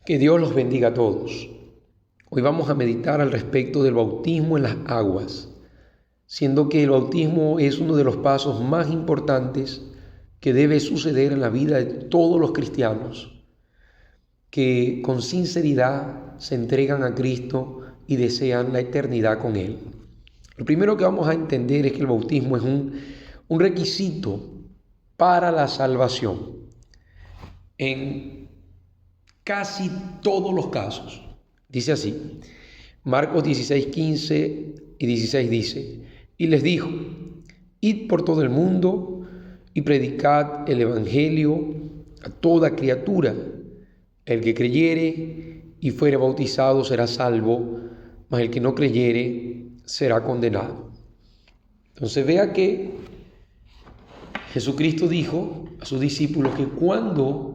Que Dios los bendiga a todos. Hoy vamos a meditar al respecto del bautismo en las aguas, siendo que el bautismo es uno de los pasos más importantes que debe suceder en la vida de todos los cristianos, que con sinceridad se entregan a Cristo y desean la eternidad con Él. Lo primero que vamos a entender es que el bautismo es un requisito para la salvación. En casi todos los casos. Dice así, Marcos 16, 15 y 16 dice, y les dijo, id por todo el mundo y predicad el evangelio a toda criatura. El que creyere y fuere bautizado será salvo, mas el que no creyere será condenado. Entonces vea que Jesucristo dijo a sus discípulos que cuando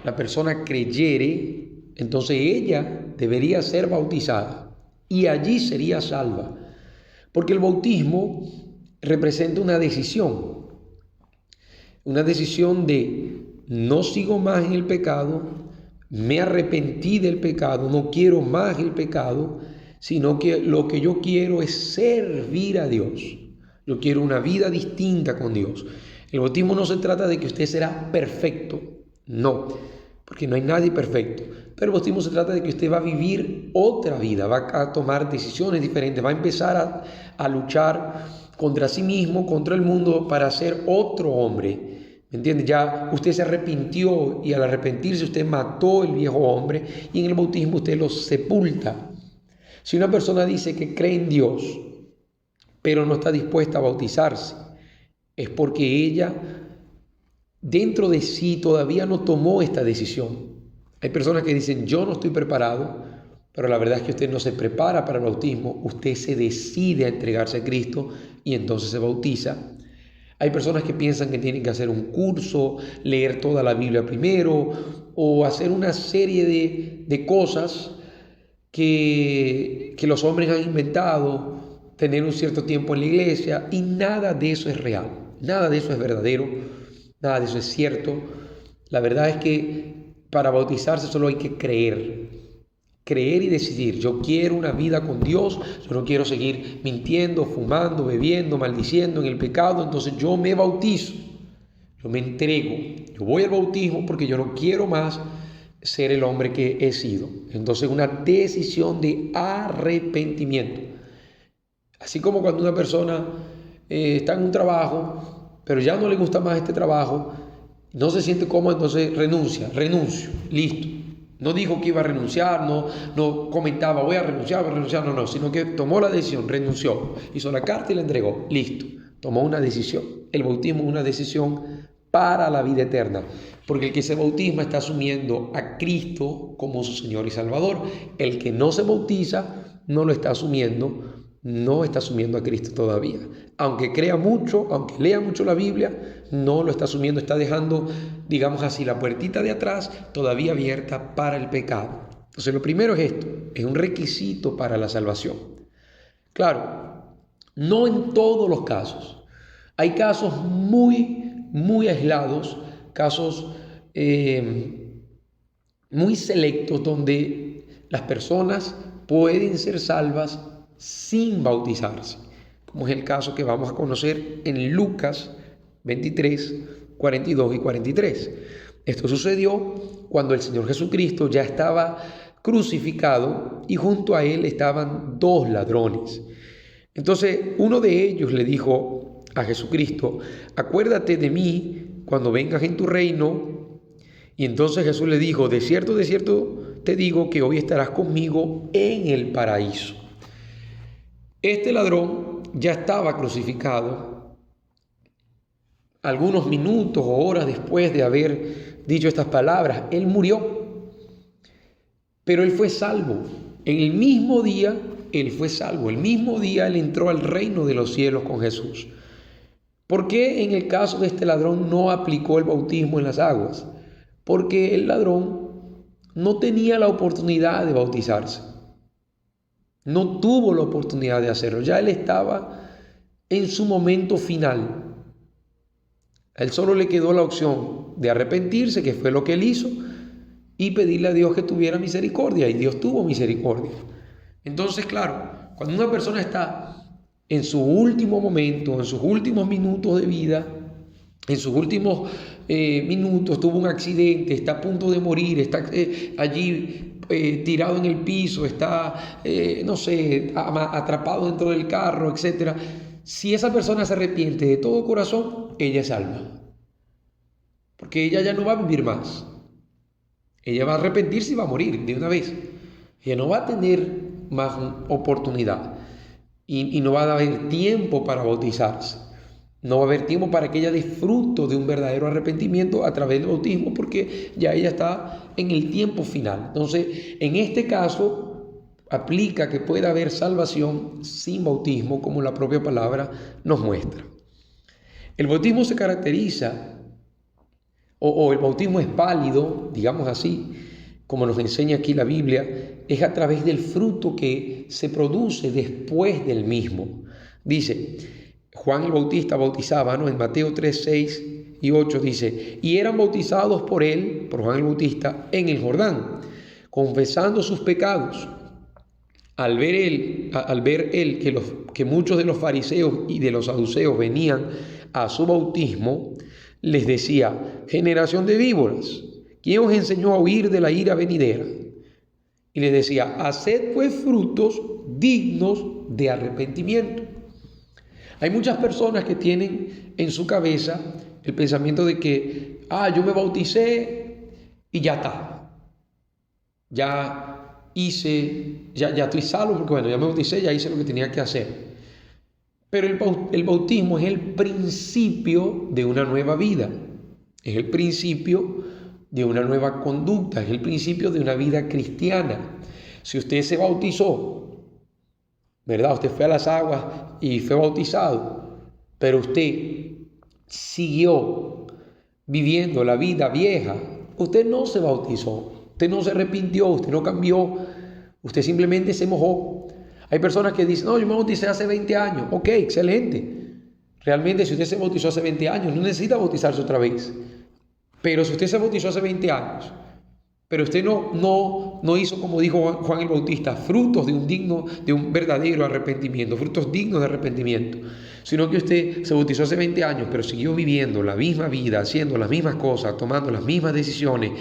la persona creyere, entonces ella debería ser bautizada y allí sería salva. Porque el bautismo representa una decisión de no sigo más en el pecado, me arrepentí del pecado, no quiero más el pecado, sino que lo que yo quiero es servir a Dios. Yo quiero una vida distinta con Dios. El bautismo no se trata de que usted será perfecto, no, porque no hay nadie perfecto. Pero el bautismo se trata de que usted va a vivir otra vida, va a tomar decisiones diferentes, va a empezar a luchar contra sí mismo, contra el mundo, para ser otro hombre. ¿Me entiende? Ya usted se arrepintió y al arrepentirse usted mató el viejo hombre y en el bautismo usted lo sepulta. Si una persona dice que cree en Dios, pero no está dispuesta a bautizarse, es porque ella dentro de sí todavía no tomó esta decisión. Hay personas que dicen, yo no estoy preparado, pero la verdad es que usted no se prepara para el bautismo, usted se decide a entregarse a Cristo y entonces se bautiza. Hay personas que piensan que tienen que hacer un curso, leer toda la Biblia primero o hacer una serie de cosas que los hombres han inventado, tener un cierto tiempo en la iglesia, y nada de eso es real, nada de eso es verdadero, nada de eso es cierto. La verdad es que para bautizarse solo hay que creer y decidir. Yo quiero una vida con Dios, yo no quiero seguir mintiendo, fumando, bebiendo, maldiciendo en el pecado, entonces yo me bautizo, yo me entrego, yo voy al bautismo porque yo no quiero más ser el hombre que he sido. Entonces una decisión de arrepentimiento. Así como cuando una persona está en un trabajo, pero ya no le gusta más este trabajo, no se siente cómodo, entonces renuncio, listo. No dijo que iba a renunciar, no comentaba voy a renunciar, no, sino que tomó la decisión, renunció, hizo la carta y la entregó, listo, tomó una decisión. El bautismo es una decisión para la vida eterna, porque el que se bautiza está asumiendo a Cristo como su Señor y Salvador. El que no se bautiza no lo está asumiendo, no está asumiendo a Cristo todavía. Aunque crea mucho, aunque lea mucho la Biblia, no lo está asumiendo, está dejando, digamos así, la puertita de atrás todavía abierta para el pecado. Entonces lo primero es esto, es un requisito para la salvación. Claro, no en todos los casos. Hay casos muy aislados, casos muy selectos donde las personas pueden ser salvas sin bautizarse, como es el caso que vamos a conocer en Lucas 23, 42 y 43. Esto sucedió cuando el Señor Jesucristo ya estaba crucificado y junto a él estaban dos ladrones. Entonces uno de ellos le dijo a Jesucristo, acuérdate de mí cuando vengas en tu reino. Y entonces Jesús le dijo, de cierto te digo que hoy estarás conmigo en el paraíso. Este ladrón ya estaba crucificado algunos minutos o horas después de haber dicho estas palabras. Él murió, pero él fue salvo. En el mismo día, él fue salvo. El mismo día él entró al reino de los cielos con Jesús. ¿Por qué en el caso de este ladrón no aplicó el bautismo en las aguas? Porque el ladrón no tenía la oportunidad de bautizarse. No tuvo la oportunidad de hacerlo. Ya él estaba en su momento final. A él solo le quedó la opción de arrepentirse, que fue lo que él hizo, y pedirle a Dios que tuviera misericordia, y Dios tuvo misericordia. Entonces, claro, cuando una persona está en su último momento, en sus últimos minutos de vida, en sus últimos minutos tuvo un accidente, está a punto de morir, está allí tirado en el piso, está, no sé, atrapado dentro del carro, etc. Si esa persona se arrepiente de todo corazón, ella es salva. Porque ella ya no va a vivir más. Ella va a arrepentirse y va a morir de una vez. Ella no va a tener más oportunidad. Y no va a haber tiempo para bautizarse. No va a haber tiempo para que ella dé fruto de un verdadero arrepentimiento a través del bautismo, porque ya ella está en el tiempo final. Entonces, en este caso, aplica que pueda haber salvación sin bautismo, como la propia palabra nos muestra. El bautismo se caracteriza, o el bautismo es válido, digamos así, como nos enseña aquí la Biblia, es a través del fruto que se produce después del mismo. Dice, Juan el Bautista bautizaba, ¿no? En Mateo 3, 6 y 8 dice, y eran bautizados por él, por Juan el Bautista, en el Jordán, confesando sus pecados. Al ver él que muchos de los fariseos y de los saduceos venían a su bautismo, les decía, generación de víboras, ¿quién os enseñó a huir de la ira venidera? Y les decía, haced pues frutos dignos de arrepentimiento. Hay muchas personas que tienen en su cabeza el pensamiento de que, yo me bauticé y ya está. Ya estoy salvo porque bueno, ya me bauticé, ya hice lo que tenía que hacer. Pero el bautismo es el principio de una nueva vida, es el principio de una nueva conducta, es el principio de una vida cristiana. Si usted se bautizó, ¿verdad? Usted fue a las aguas y fue bautizado, pero usted siguió viviendo la vida vieja, usted no se bautizó, usted no se arrepintió, usted no cambió, usted simplemente se mojó. Hay personas que dicen, no, yo me bauticé hace 20 años. Ok, excelente. Realmente, si usted se bautizó hace 20 años, no necesita bautizarse otra vez. Pero si usted se bautizó hace 20 años, pero usted no hizo, como dijo Juan el Bautista, frutos de un verdadero arrepentimiento, frutos dignos de arrepentimiento, sino que usted se bautizó hace 20 años, pero siguió viviendo la misma vida, haciendo las mismas cosas, tomando las mismas decisiones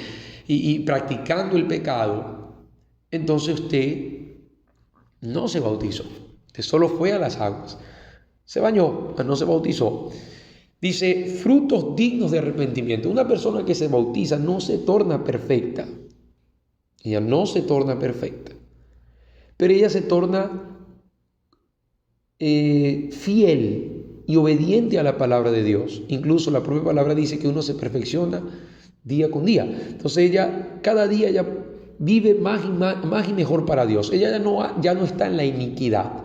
y practicando el pecado, entonces usted no se bautizó, usted solo fue a las aguas, se bañó, pero no se bautizó. Dice, frutos dignos de arrepentimiento. Una persona que se bautiza no se torna perfecta, ella no se torna perfecta, pero ella se torna fiel y obediente a la palabra de Dios. Incluso la propia palabra dice que uno se perfecciona día con día. Entonces ella, cada día ella vive más y mejor para Dios. Ella ya no está en la iniquidad.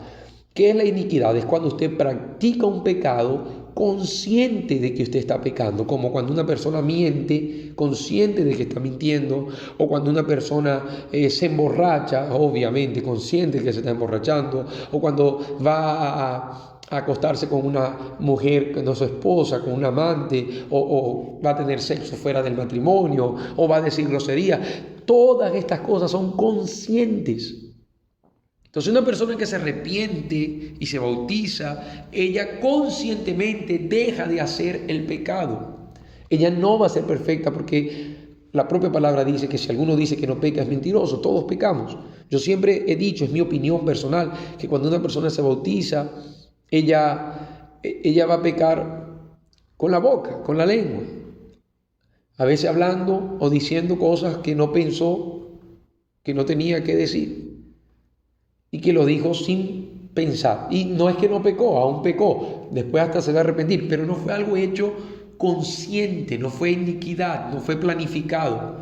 ¿Qué es la iniquidad? Es cuando usted practica un pecado consciente de que usted está pecando, como cuando una persona miente, consciente de que está mintiendo, o cuando una persona se emborracha, obviamente consciente de que se está emborrachando, o cuando va a acostarse con una mujer que no es su esposa, con un amante, o va a tener sexo fuera del matrimonio, o va a decir grosería. Todas estas cosas son conscientes. Entonces una persona que se arrepiente y se bautiza, ella conscientemente deja de hacer el pecado. Ella no va a ser perfecta porque la propia palabra dice que si alguno dice que no peca es mentiroso, todos pecamos. Yo siempre he dicho, es mi opinión personal, que cuando una persona se bautiza, ella va a pecar con la boca, con la lengua. A veces hablando o diciendo cosas que no pensó, que no tenía que decir. Y que lo dijo sin pensar. Y no es que no pecó, aún pecó. Después hasta se va a arrepentir. Pero no fue algo hecho consciente, no fue iniquidad, no fue planificado.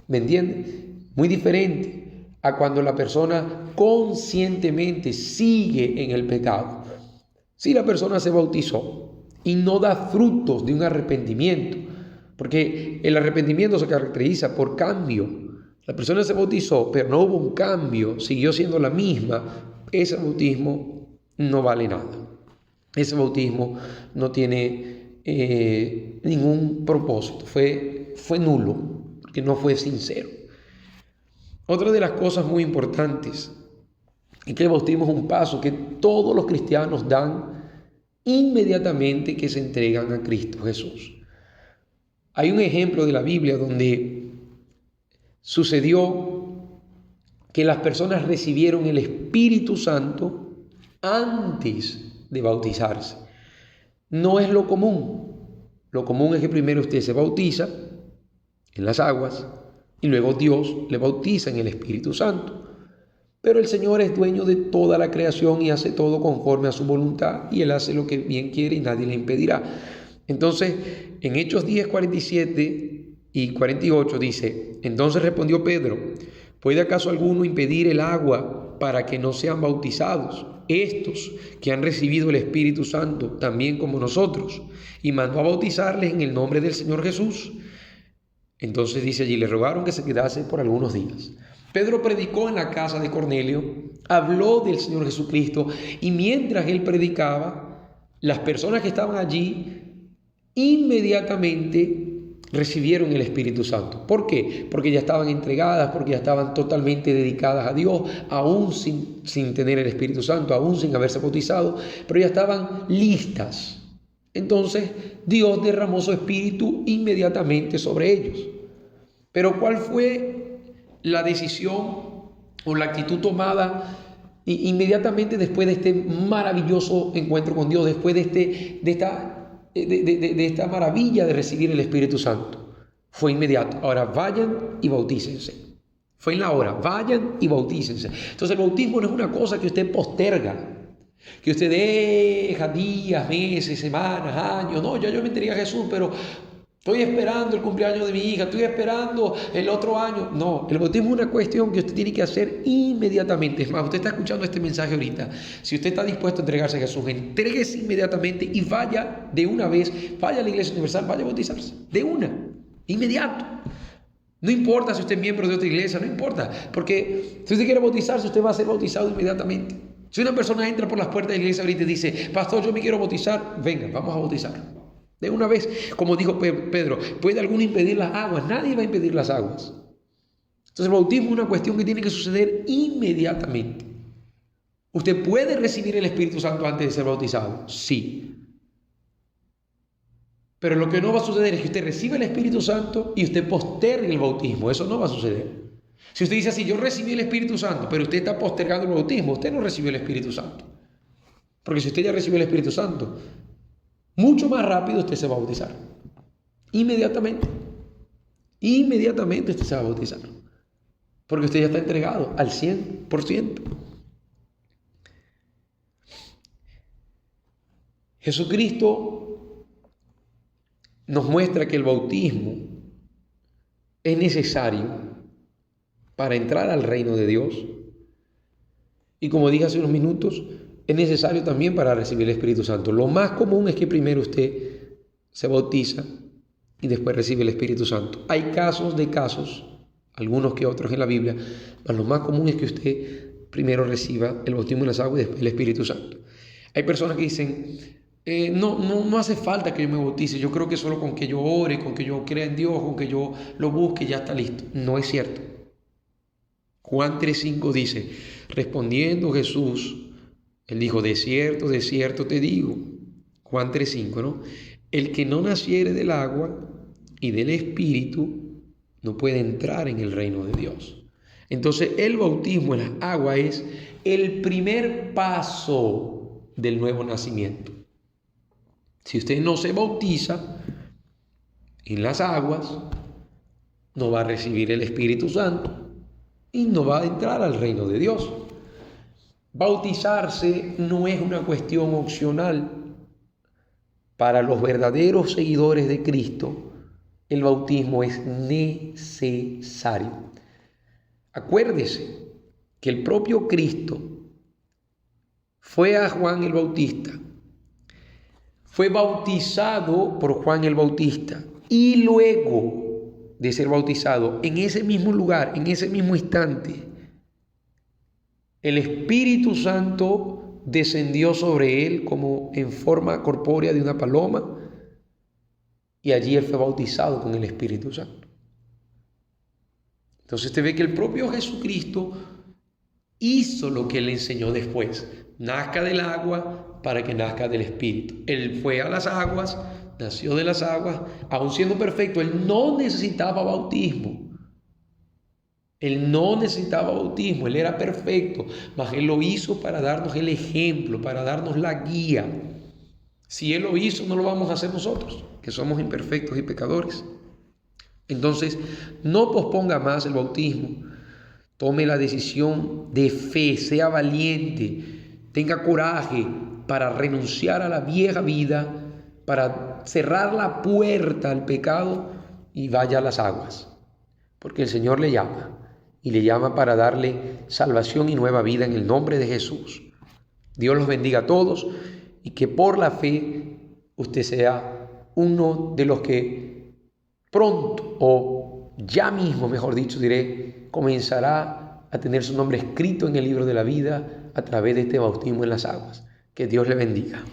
¿Me entiendes? Muy diferente a cuando la persona conscientemente sigue en el pecado. Si la persona se bautizó y no da frutos de un arrepentimiento, porque el arrepentimiento se caracteriza por cambio. La persona se bautizó, pero no hubo un cambio, siguió siendo la misma. Ese bautismo no vale nada. Ese bautismo no tiene ningún propósito. Fue nulo, porque no fue sincero. Otra de las cosas muy importantes es que el bautismo es un paso que todos los cristianos dan inmediatamente que se entregan a Cristo Jesús. Hay un ejemplo de la Biblia donde sucedió que las personas recibieron el Espíritu Santo antes de bautizarse. No es lo común. Lo común es que primero usted se bautiza en las aguas y luego Dios le bautiza en el Espíritu Santo. Pero el Señor es dueño de toda la creación y hace todo conforme a su voluntad, y Él hace lo que bien quiere y nadie le impedirá. Entonces, en Hechos 10, 47 y 48 dice: entonces respondió Pedro: ¿puede acaso alguno impedir el agua para que no sean bautizados estos que han recibido el Espíritu Santo también como nosotros? Y mandó a bautizarles en el nombre del Señor Jesús. Entonces dice allí, le rogaron que se quedase por algunos días. Pedro predicó en la casa de Cornelio, habló del Señor Jesucristo, y mientras él predicaba, las personas que estaban allí inmediatamente recibieron el Espíritu Santo. ¿Por qué? Porque ya estaban entregadas, porque ya estaban totalmente dedicadas a Dios, aún sin tener el Espíritu Santo, aún sin haberse bautizado, pero ya estaban listas. Entonces Dios derramó su Espíritu inmediatamente sobre ellos. Pero ¿cuál fue la decisión o la actitud tomada inmediatamente después de este maravilloso encuentro con Dios, después de esta maravilla de recibir el Espíritu Santo? Fue inmediato. Ahora vayan y bautícense. Fue en la hora, vayan y bautícense. Entonces el bautismo no es una cosa que usted posterga, que usted deja días, meses, semanas, años. No, ya yo me entregué a Jesús, pero estoy esperando el cumpleaños de mi hija, estoy esperando el otro año. No, el bautismo es una cuestión que usted tiene que hacer inmediatamente. Es más, usted está escuchando este mensaje ahorita. Si usted está dispuesto a entregarse a Jesús, entréguese inmediatamente y vaya de una vez, vaya a la Iglesia Universal, vaya a bautizarse. De una, inmediato. No importa si usted es miembro de otra iglesia, no importa. Porque si usted quiere bautizarse, usted va a ser bautizado inmediatamente. Si una persona entra por las puertas de la iglesia ahorita y dice: pastor, yo me quiero bautizar, venga, vamos a bautizar. De una vez, como dijo Pedro, ¿puede alguno impedir las aguas? Nadie va a impedir las aguas. Entonces el bautismo es una cuestión que tiene que suceder inmediatamente. ¿Usted puede recibir el Espíritu Santo antes de ser bautizado? Sí. Pero lo que no va a suceder es que usted reciba el Espíritu Santo y usted postergue el bautismo. Eso no va a suceder. Si usted dice así: yo recibí el Espíritu Santo, pero usted está postergando el bautismo, usted no recibió el Espíritu Santo. Porque si usted ya recibió el Espíritu Santo, mucho más rápido usted se va a bautizar. Inmediatamente. Inmediatamente usted se va a bautizar. Porque usted ya está entregado al 100%. Jesucristo nos muestra que el bautismo es necesario para entrar al reino de Dios. Y como dije hace unos minutos, es necesario también para recibir el Espíritu Santo. Lo más común es que primero usted se bautiza y después recibe el Espíritu Santo. Hay casos, algunos que otros en la Biblia, pero lo más común es que usted primero reciba el bautismo en las aguas y después el Espíritu Santo. Hay personas que dicen: no hace falta que yo me bautice, yo creo que solo con que yo ore, con que yo crea en Dios, con que yo lo busque, ya está listo. No es cierto. Juan 3:5 dice: respondiendo Jesús, Él dijo: de cierto te digo. Juan 3:5, ¿no? El que no naciere del agua y del Espíritu no puede entrar en el reino de Dios. Entonces el bautismo en las aguas es el primer paso del nuevo nacimiento. Si usted no se bautiza en las aguas, no va a recibir el Espíritu Santo y no va a entrar al reino de Dios. Bautizarse no es una cuestión opcional. Para los verdaderos seguidores de Cristo, el bautismo es necesario. Acuérdese que el propio Cristo fue a Juan el Bautista, fue bautizado por Juan el Bautista, y luego de ser bautizado, en ese mismo lugar, en ese mismo instante, el Espíritu Santo descendió sobre él como en forma corpórea de una paloma, y allí él fue bautizado con el Espíritu Santo. Entonces usted ve que el propio Jesucristo hizo lo que Él enseñó después. Nazca del agua para que nazca del Espíritu. Él fue a las aguas, nació de las aguas, aun siendo perfecto. Él no necesitaba bautismo. Él no necesitaba bautismo, Él era perfecto, mas Él lo hizo para darnos el ejemplo, para darnos la guía. Si Él lo hizo, no lo vamos a hacer nosotros, que somos imperfectos y pecadores. Entonces, no posponga más el bautismo. Tome la decisión de fe, sea valiente, tenga coraje para renunciar a la vieja vida, para cerrar la puerta al pecado y vaya a las aguas, porque el Señor le llama. Y le llama para darle salvación y nueva vida en el nombre de Jesús. Dios los bendiga a todos y que por la fe usted sea uno de los que pronto, o ya mismo, mejor dicho, diré, comenzará a tener su nombre escrito en el libro de la vida a través de este bautismo en las aguas. Que Dios le bendiga.